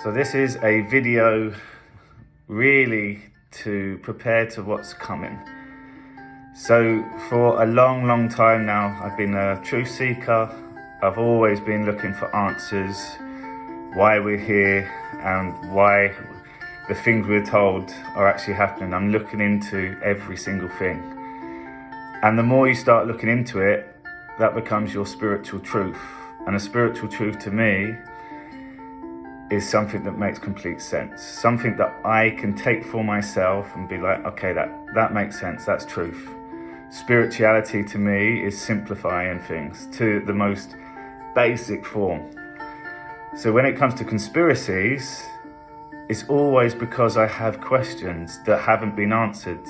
So this is a video really to prepare to what's coming. So for a long time now, I've been a truth seeker. I've always been looking for answers, why we're here and why the things we're told are actually happening. I'm looking into every single thing. And the more you start looking into it, that becomes your spiritual truth. And a spiritual truth to me is something that makes complete sense. Something that I can take for myself and be like, okay, that makes sense, that's truth. Spirituality to me is simplifying things to the most basic form. So when it comes to conspiracies, it's always because I have questions that haven't been answered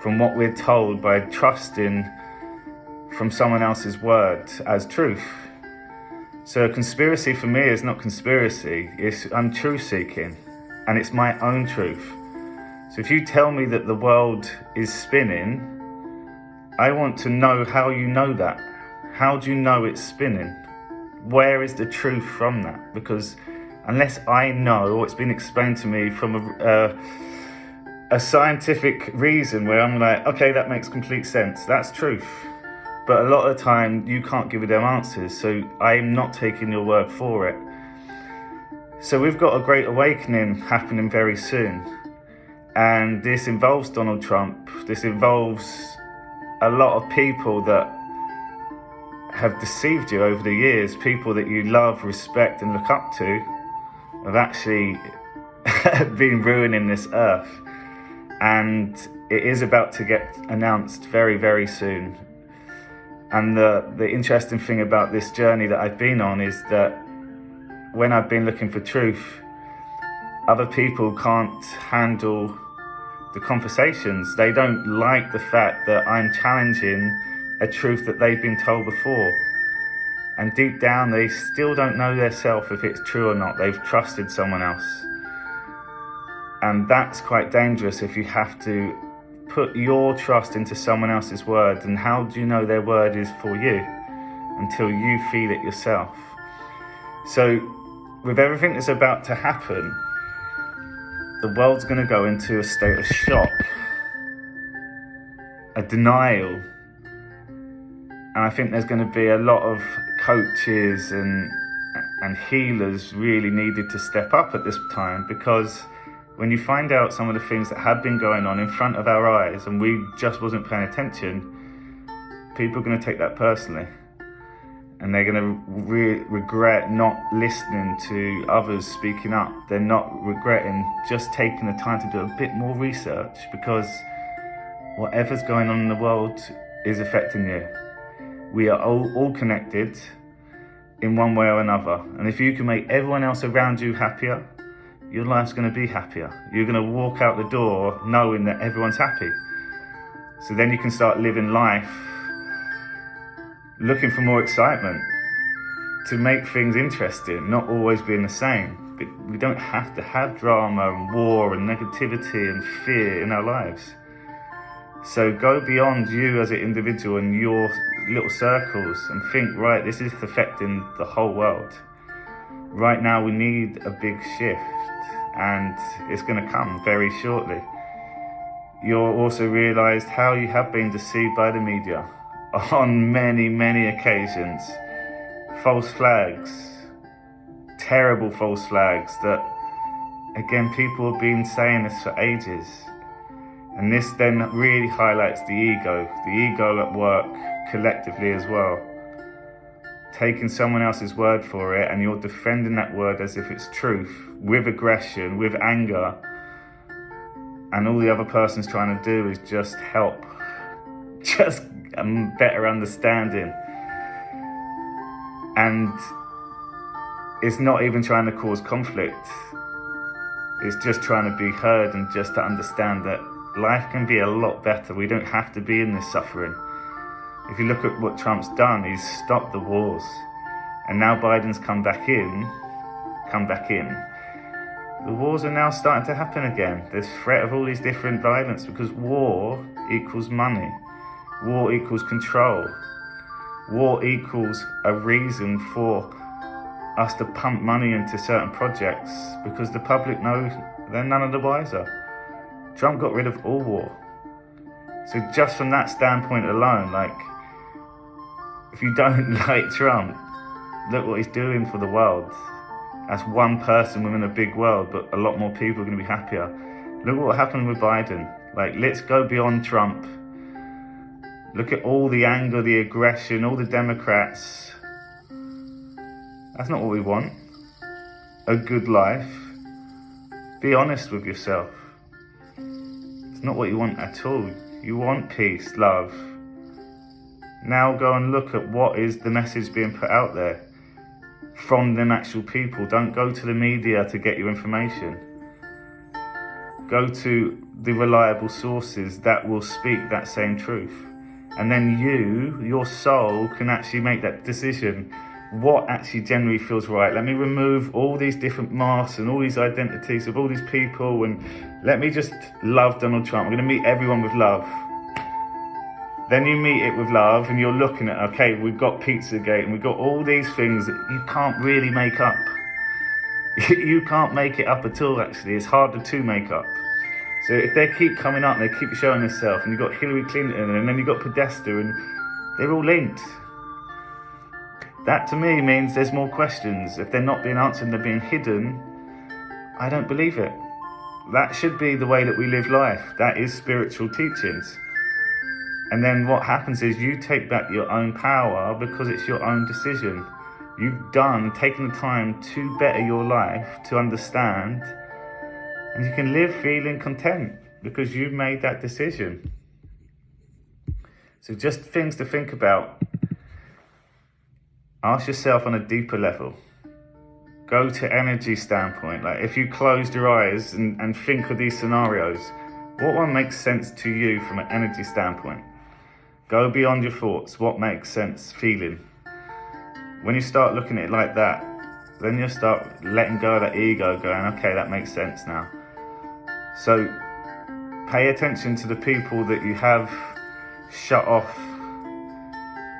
from what we're told by trusting from someone else's word as truth. So a conspiracy for me is not conspiracy, I'm truth seeking, and it's my own truth. So if you tell me that the world is spinning, I want to know how you know that. How do you know it's spinning? Where is the truth from that? Because unless I know, or it's been explained to me from a scientific reason where I'm like, okay, that makes complete sense, that's truth. But a lot of the time, you can't give me them answers, so I'm not taking your word for it. So we've got a great awakening happening very soon. And this involves Donald Trump. This involves a lot of people that have deceived you over the years. People that you love, respect, and look up to have actually been ruining this earth. And it is about to get announced very soon. And the interesting thing about this journey that I've been on is that when I've been looking for truth, other people can't handle the conversations. They don't like the fact that I'm challenging a truth that they've been told before. And deep down, they still don't know themselves if it's true or not. They've trusted someone else. And that's quite dangerous if you have to put your trust into someone else's word. And how do you know their word is for you until you feel it yourself? So with everything that's about to happen, the world's going to go into a state of shock, a denial. And I think there's going to be a lot of coaches and healers really needed to step up at this time, because when you find out some of the things that have been going on in front of our eyes and we just wasn't paying attention, people are going to take that personally. And they're going to regret not listening to others speaking up. They're not regretting just taking the time to do a bit more research, because whatever's going on in the world is affecting you. We are all connected in one way or another. And if you can make everyone else around you happier, your life's going to be happier. You're going to walk out the door knowing that everyone's happy. So then you can start living life looking for more excitement, to make things interesting, not always being the same. But we don't have to have drama and war and negativity and fear in our lives. So go beyond you as an individual and your little circles and think, right, this is affecting the whole world. Right now we need a big shift, and it's going to come very shortly. You'll also realise how you have been deceived by the media on many occasions. False flags, terrible false flags that, again, people have been saying this for ages. And this then really highlights the ego at work collectively as well. Taking someone else's word for it, and you're defending that word as if it's truth, with aggression, with anger, and all the other person's trying to do is just help, just a better understanding. And it's not even trying to cause conflict, it's just trying to be heard and just to understand that life can be a lot better. We don't have to be in this suffering. If you look at what Trump's done, he's stopped the wars. And now Biden's come back in. The wars are now starting to happen again. There's threat of all these different violence, because war equals money. War equals control. War equals a reason for us to pump money into certain projects because the public know they're none of the wiser. Trump got rid of all war. So just from that standpoint alone, like, if you don't like Trump, look what he's doing for the world. That's one person within a big world, but a lot more people are going to be happier. Look what happened with Biden. Like, let's go beyond Trump. Look at all the anger, the aggression, all the Democrats. That's not what we want. A good life. Be honest with yourself. It's not what you want at all. You want peace, love. Now go and look at what is the message being put out there from them actual people. Don't go to the media to get your information. Go to the reliable sources that will speak that same truth. And then your soul, can actually make that decision. What actually generally feels right? Let me remove all these different masks and all these identities of all these people, and let me just love Donald Trump. I'm going to meet everyone with love. Then you meet it with love, and you're looking at, okay, we've got Pizzagate, and we've got all these things that you can't really make up. You can't make it up at all, actually. It's harder to make up. So if they keep coming up, and they keep showing themselves, and you've got Hillary Clinton, and then you've got Podesta, and they're all linked. That to me means there's more questions. If they're not being answered and they're being hidden, I don't believe it. That should be the way that we live life. That is spiritual teachings. And then what happens is you take back your own power because it's your own decision. You've taken the time to better your life, to understand, and you can live feeling content because you've made that decision. So just things to think about. Ask yourself on a deeper level. Go to energy standpoint. Like, if you closed your eyes and think of these scenarios, what one makes sense to you from an energy standpoint? Go beyond your thoughts. What makes sense feeling? When you start looking at it like that, then you'll start letting go of that ego, going, okay, that makes sense now. So pay attention to the people that you have shut off,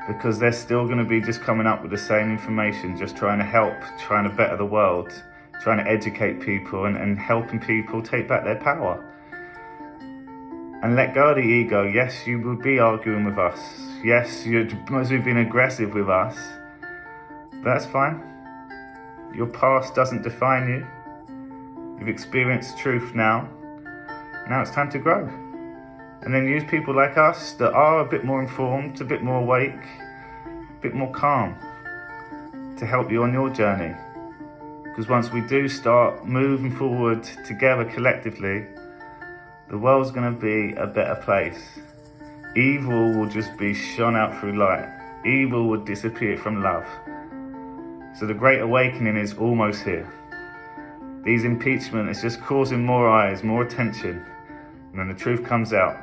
because they're still going to be just coming up with the same information, just trying to help, trying to better the world, trying to educate people and helping people take back their power. And let go of the ego. Yes, you would be arguing with us. Yes, you'd mostly been aggressive with us. But that's fine. Your past doesn't define you. You've experienced truth now. Now it's time to grow. And then use people like us that are a bit more informed, a bit more awake, a bit more calm to help you on your journey. Because once we do start moving forward together collectively, the world's going to be a better place. Evil will just be shone out through light. Evil will disappear from love. So the Great Awakening is almost here. These impeachment is just causing more eyes, more attention, and then the truth comes out.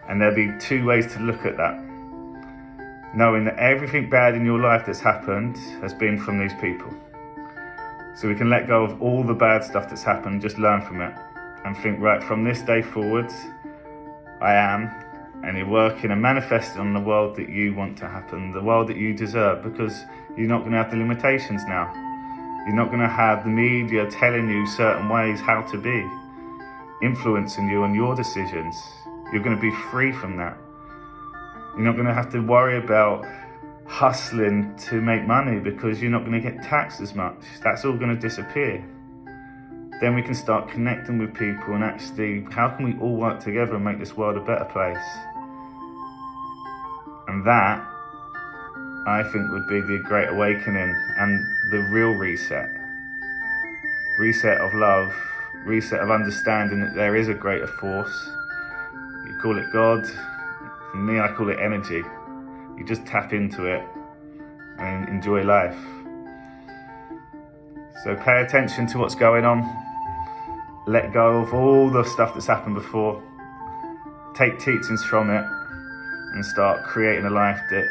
And there'll be two ways to look at that. Knowing that everything bad in your life that's happened has been from these people. So we can let go of all the bad stuff that's happened, just learn from it. And think, right, from this day forward, I am, and you're working and manifesting on the world that you want to happen, the world that you deserve, because you're not going to have the limitations now. You're not going to have the media telling you certain ways how to be, influencing you on your decisions. You're going to be free from that. You're not going to have to worry about hustling to make money because you're not going to get taxed as much. That's all going to disappear. Then we can start connecting with people and actually, how can we all work together and make this world a better place? And that, I think, would be the Great Awakening and the real reset. Reset of love, reset of understanding that there is a greater force. You call it God. For me, I call it energy. You just tap into it and enjoy life. So pay attention to what's going on. Let go of all the stuff that's happened before. Take teachings from it and start creating a life that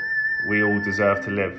we all deserve to live.